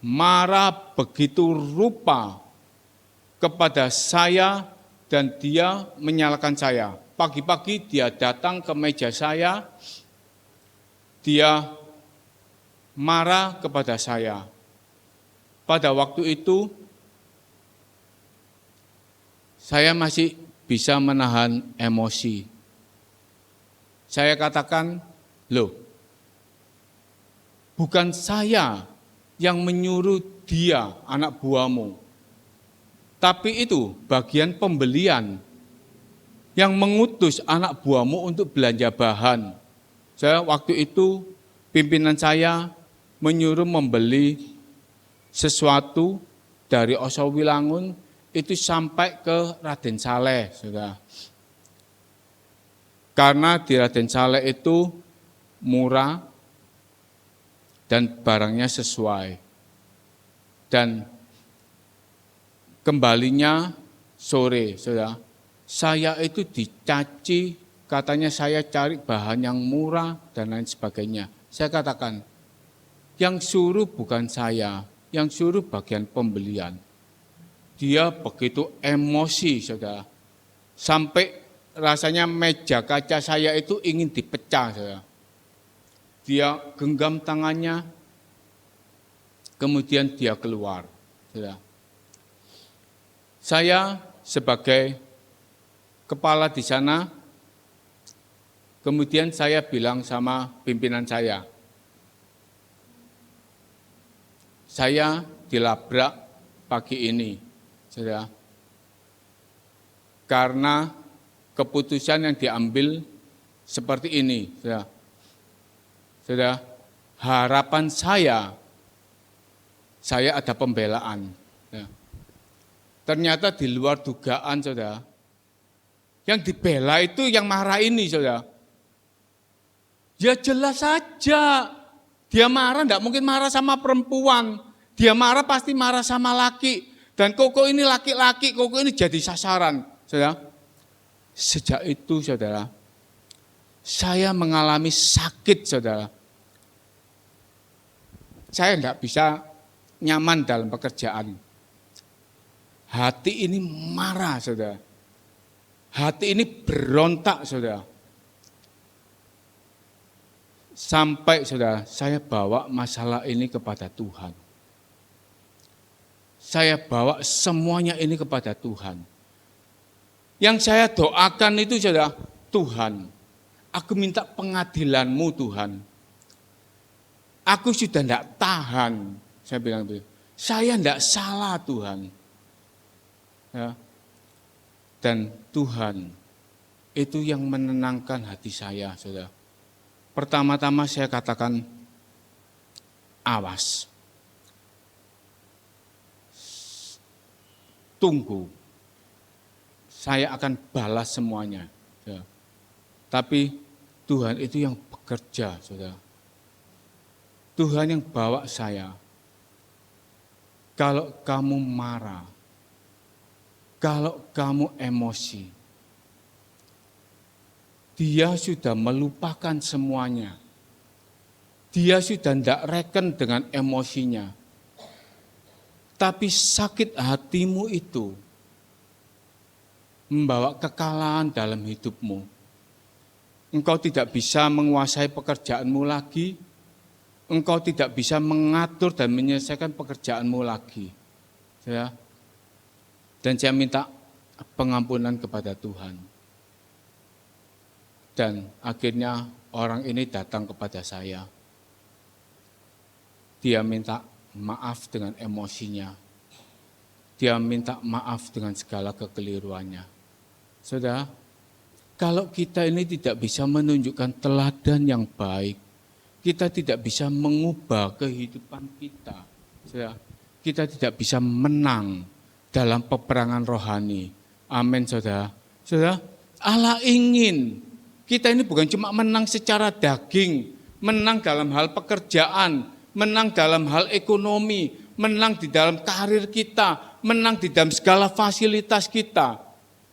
marah begitu rupa kepada saya dan dia menyalahkan saya. Pagi-pagi dia datang ke meja saya, dia marah kepada saya. Pada waktu itu, saya masih bisa menahan emosi. Saya katakan, loh, bukan saya yang menyuruh dia, anak buahmu. Tapi itu bagian pembelian. yang mengutus anak buahmu untuk belanja bahan. Saya waktu itu pimpinan saya menyuruh membeli sesuatu dari Osowilangun itu sampai ke Raden Saleh, saudara. Karena di Raden Saleh itu murah dan barangnya sesuai. Dan kembalinya sore, saudara. Saya itu dicaci, katanya saya cari bahan yang murah dan lain sebagainya. Saya katakan, yang suruh bukan saya, yang suruh bagian pembelian. Dia begitu emosi, saudara. Sampai rasanya meja kaca saya itu ingin dipecah, saudara. Dia genggam tangannya, kemudian dia keluar, saudara. Saya sebagai kepala di sana, kemudian saya bilang sama pimpinan saya dilabrak pagi ini, saudara, karena keputusan yang diambil seperti ini, saudara. Saudara, harapan saya ada pembelaan. Ya. Ternyata di luar dugaan, saudara, yang dibela itu yang marah ini, saudara. Ya jelas saja, dia marah, enggak mungkin marah sama perempuan. Dia marah pasti marah sama laki. Dan Koko ini laki-laki, Koko ini jadi sasaran, saudara. Sejak itu, saudara, saya mengalami sakit, saudara. Saya enggak bisa nyaman dalam pekerjaan. Hati ini marah, saudara. Hati ini berontak, saudara. Sampai, saudara, saya bawa masalah ini kepada Tuhan. Saya bawa semuanya ini kepada Tuhan. Yang saya doakan itu, saudara, Tuhan, aku minta pengadilan-Mu, Tuhan. Aku sudah tidak tahan, saya bilang begitu. Saya tidak salah, Tuhan. Ya. Dan Tuhan itu yang menenangkan hati saya, saudara. Pertama-tama saya katakan, awas. Tunggu. Saya akan balas semuanya. Ya. Tapi Tuhan itu yang bekerja, saudara. Tuhan yang bawa saya. Kalau kamu marah, kalau kamu emosi, dia sudah melupakan semuanya. Dia sudah tidak reken dengan emosinya. Tapi sakit hatimu itu membawa kekalahan dalam hidupmu. Engkau tidak bisa menguasai pekerjaanmu lagi. Engkau tidak bisa mengatur dan menyelesaikan pekerjaanmu lagi. Ya. Dan saya minta pengampunan kepada Tuhan. Dan akhirnya orang ini datang kepada saya. Dia minta maaf dengan emosinya. Dia minta maaf dengan segala kekeliruannya. Saudara, kalau kita ini tidak bisa menunjukkan teladan yang baik, kita tidak bisa mengubah kehidupan kita. Saudara, kita tidak bisa menang dalam peperangan rohani. Amin, saudara. Saudara, Allah ingin kita ini bukan cuma menang secara daging, menang dalam hal pekerjaan, menang dalam hal ekonomi, menang di dalam karir kita, menang di dalam segala fasilitas kita.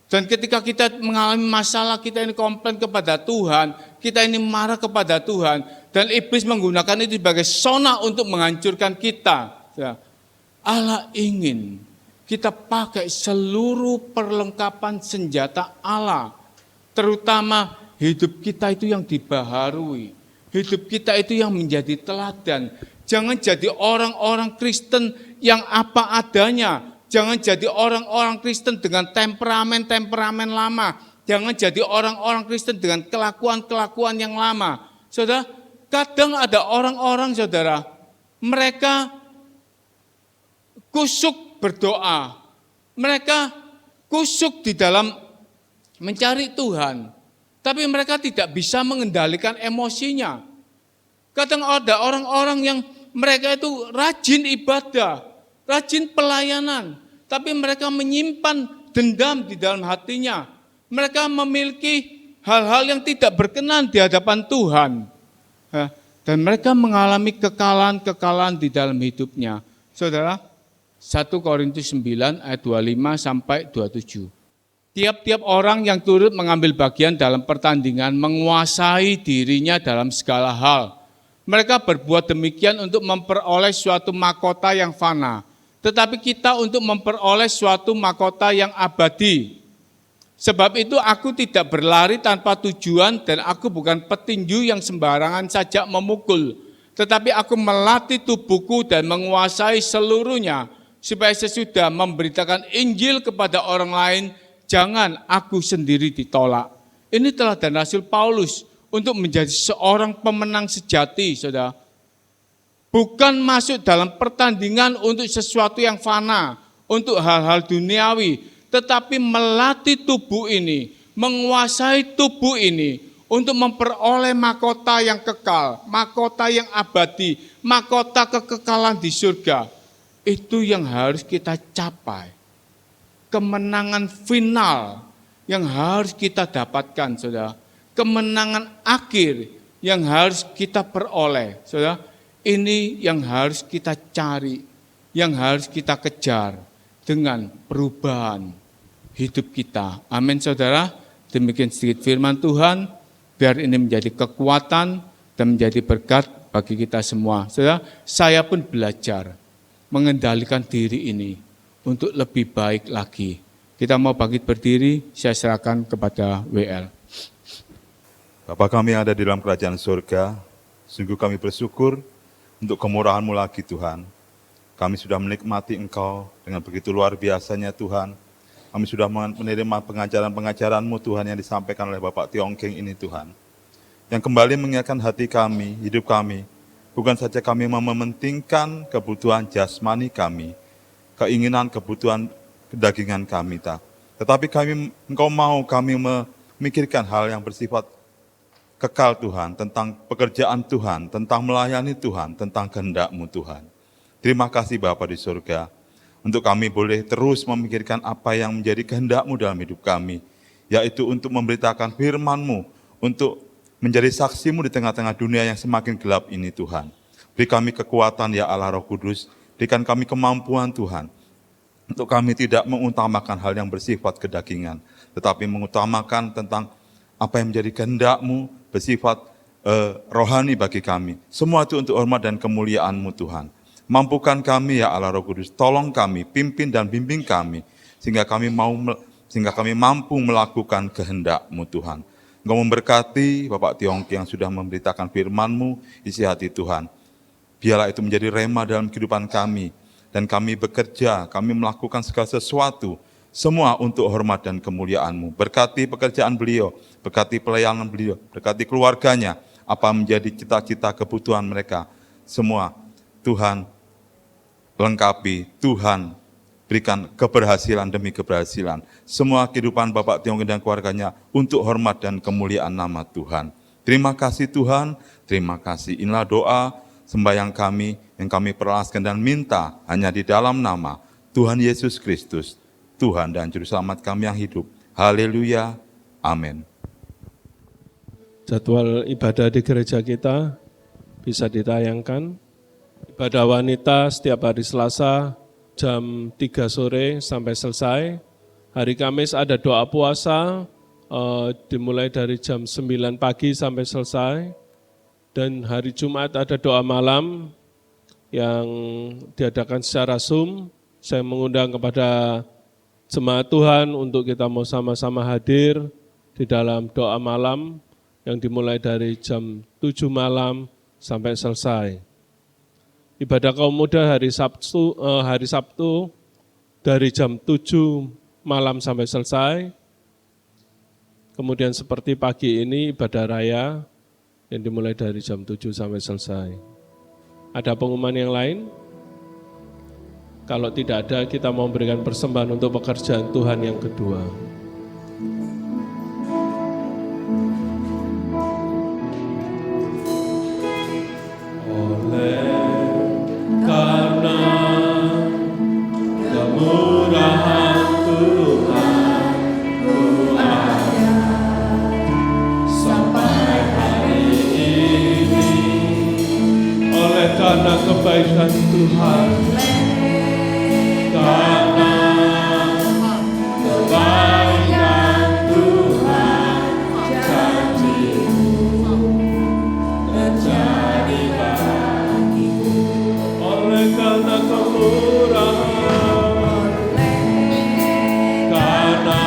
Dan ketika kita mengalami masalah, kita ini komplain kepada Tuhan, kita ini marah kepada Tuhan, dan iblis menggunakan itu sebagai sona untuk menghancurkan kita. Allah ingin kita pakai seluruh perlengkapan senjata Allah, terutama hidup kita itu yang dibaharui, hidup kita itu yang menjadi teladan. Jangan jadi orang-orang Kristen yang apa adanya. Jangan jadi orang-orang Kristen dengan temperamen-temperamen lama. Jangan jadi orang-orang Kristen dengan kelakuan-kelakuan yang lama. Saudara, kadang ada orang-orang, saudara, mereka kusuk berdoa. Mereka kusuk di dalam mencari Tuhan, tapi mereka tidak bisa mengendalikan emosinya. Kadang ada orang-orang yang mereka itu rajin ibadah, rajin pelayanan, tapi mereka menyimpan dendam di dalam hatinya. Mereka memiliki hal-hal yang tidak berkenan di hadapan Tuhan. Dan mereka mengalami kekalahan-kekalahan di dalam hidupnya. Saudara, 1 Korintus 9 ayat 25 sampai 27. Tiap-tiap orang yang turut mengambil bagian dalam pertandingan menguasai dirinya dalam segala hal. Mereka berbuat demikian untuk memperoleh suatu mahkota yang fana. Tetapi kita untuk memperoleh suatu mahkota yang abadi. Sebab itu aku tidak berlari tanpa tujuan dan aku bukan petinju yang sembarangan saja memukul. Tetapi aku melatih tubuhku dan menguasai seluruhnya. Supaya sesudah memberitakan Injil kepada orang lain, jangan aku sendiri ditolak. Ini teladan Rasul Paulus untuk menjadi seorang pemenang sejati, saudara. Bukan masuk dalam pertandingan untuk sesuatu yang fana, untuk hal-hal duniawi, tetapi melatih tubuh ini, menguasai tubuh ini untuk memperoleh mahkota yang kekal, mahkota yang abadi, mahkota kekekalan di surga. Itu yang harus kita capai. Kemenangan final yang harus kita dapatkan, saudara. Kemenangan akhir yang harus kita peroleh, saudara. Ini yang harus kita cari, yang harus kita kejar dengan perubahan hidup kita. Amin, saudara. Demikian sedikit firman Tuhan, biar ini menjadi kekuatan dan menjadi berkat bagi kita semua. Saudara, saya pun belajar mengendalikan diri ini untuk lebih baik lagi. Kita mau bangkit berdiri, saya serahkan kepada WL. Bapa kami yang ada di dalam kerajaan surga, sungguh kami bersyukur untuk kemurahan-Mu lagi Tuhan. Kami sudah menikmati Engkau dengan begitu luar biasanya Tuhan. Kami sudah menerima pengajaran-pengajaran-Mu Tuhan yang disampaikan oleh Bapak Tiongkeng ini Tuhan. Yang kembali mengingatkan hati kami, hidup kami, bukan saja kami mementingkan kebutuhan jasmani kami, keinginan, kebutuhan kedagingan kami, tetapi Engkau mau kami memikirkan hal yang bersifat kekal Tuhan, tentang pekerjaan Tuhan, tentang melayani Tuhan, tentang kehendak-Mu Tuhan. Terima kasih Bapa di surga, untuk kami boleh terus memikirkan apa yang menjadi kehendak-Mu dalam hidup kami, yaitu untuk memberitakan firman-Mu, untuk menjadi saksi-Mu di tengah-tengah dunia yang semakin gelap ini Tuhan. Beri kami kekuatan ya Allah Roh Kudus, berikan kami kemampuan Tuhan, untuk kami tidak mengutamakan hal yang bersifat kedagingan, tetapi mengutamakan tentang apa yang menjadi kehendak-Mu, bersifat rohani bagi kami. Semua itu untuk hormat dan kemuliaan-Mu Tuhan. Mampukan kami ya Allah Roh Kudus, tolong kami, pimpin dan bimbing kami, sehingga kami mampu melakukan kehendak-Mu Tuhan. Engkau memberkati Bapak Tiongkeng yang sudah memberitakan firman-Mu, isi hati Tuhan. Biarlah itu menjadi rema dalam kehidupan kami, dan kami bekerja, kami melakukan segala sesuatu, semua untuk hormat dan kemuliaan-Mu. Berkati pekerjaan beliau, berkati pelayanan beliau, berkati keluarganya, apa menjadi cita-cita kebutuhan mereka. Semua Tuhan lengkapi, Tuhan berikan keberhasilan demi keberhasilan. Semua kehidupan Bapak Tiongkeng dan keluarganya untuk hormat dan kemuliaan nama Tuhan. Terima kasih Tuhan, terima kasih. Inilah doa sembahyang kami yang kami perlaskan dan minta hanya di dalam nama Tuhan Yesus Kristus, Tuhan dan Juru Selamat kami yang hidup. Haleluya, amin. Jadwal ibadah di gereja kita bisa ditayangkan. Ibadah wanita setiap hari Selasa jam 3 sore sampai selesai. Hari Kamis ada doa puasa, dimulai dari jam 9 pagi sampai selesai. Dan hari Jumat ada doa malam yang diadakan secara Zoom. Saya mengundang kepada jemaat Tuhan untuk kita mau sama-sama hadir di dalam doa malam yang dimulai dari jam 7 malam sampai selesai. Ibadah kaum muda hari Sabtu dari jam 7 malam sampai selesai. Kemudian seperti pagi ini ibadah raya yang dimulai dari jam 7 sampai selesai. Ada pengumuman yang lain? Kalau tidak ada, kita mau memberikan persembahan untuk pekerjaan Tuhan yang kedua. kebaikan Tuhan, karena kebaikan Tuhan janji-Mu terjadi bagiku. Oleh karena kemurahan, karena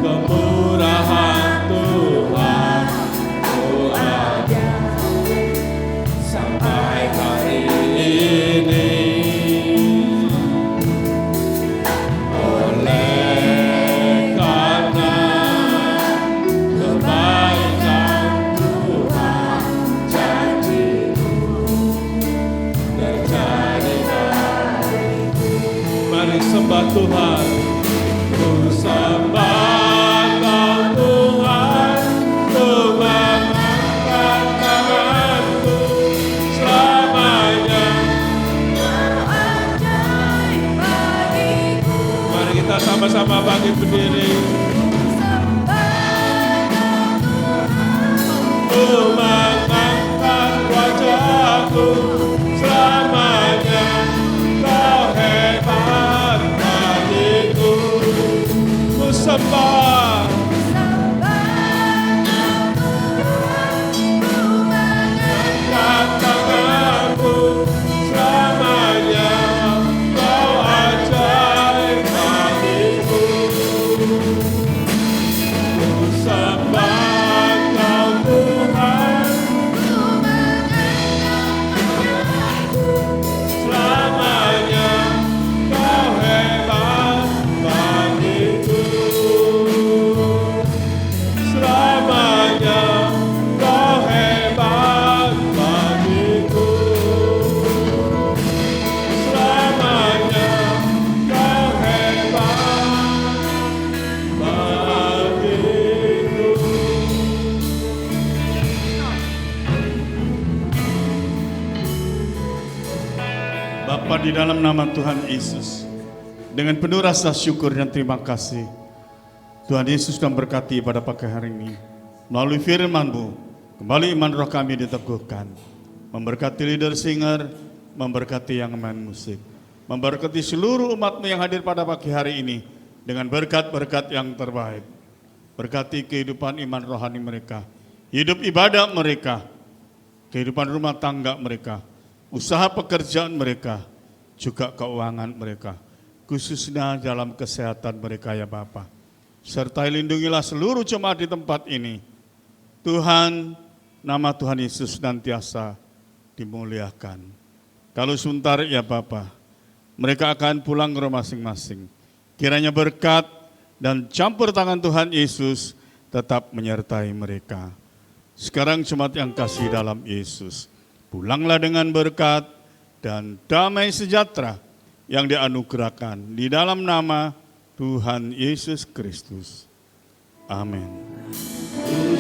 kemurahan Tuhan ku ada sampai hari ini. Oleh karena kebaikan Tuhan janji-Mu terjadi bagiku. Mari sembah Tuhan. Ku sembah Kau Tuhan, ku mengangkat tanganku selamanya. ajaib bagiku. Mari kita sama-sama bangkit berdiri. Ku mengangkat wajahku selamanya. Kau hebat bagiku. Ku sembah. Angkat tanganku selamanya. Kau ajaib bagiku. Ku sembah Kau Tuhan, selamanya. Kau hebat bagiku. Selamanya Kau hebat bagiku. Selamanya Kau hebat bagiku. Bapa, di dalam nama Tuhan Yesus, dengan penuh rasa syukur dan terima kasih, Tuhan Yesus dan berkati pada pagi hari ini. Melalui firman-Mu, kembali iman roh kami diteguhkan. Memberkati leader singer, memberkati yang main musik, memberkati seluruh umat-Mu yang hadir pada pagi hari ini dengan berkat-berkat yang terbaik. Berkati kehidupan iman rohani mereka, hidup ibadah mereka, kehidupan rumah tangga mereka, usaha pekerjaan mereka, juga keuangan mereka, khususnya dalam kesehatan mereka ya Bapa. Sertai lindungilah seluruh jemaat di tempat ini. Tuhan, nama Tuhan Yesus senantiasa dimuliakan. Kalau sebentar ya Bapa, mereka akan pulang ke rumah masing-masing. Kiranya berkat dan campur tangan Tuhan Yesus tetap menyertai mereka. Sekarang jemaat yang kasih dalam Yesus, pulanglah dengan berkat dan damai sejahtera yang dianugerahkan di dalam nama Tuhan Yesus Kristus. Amin. Ku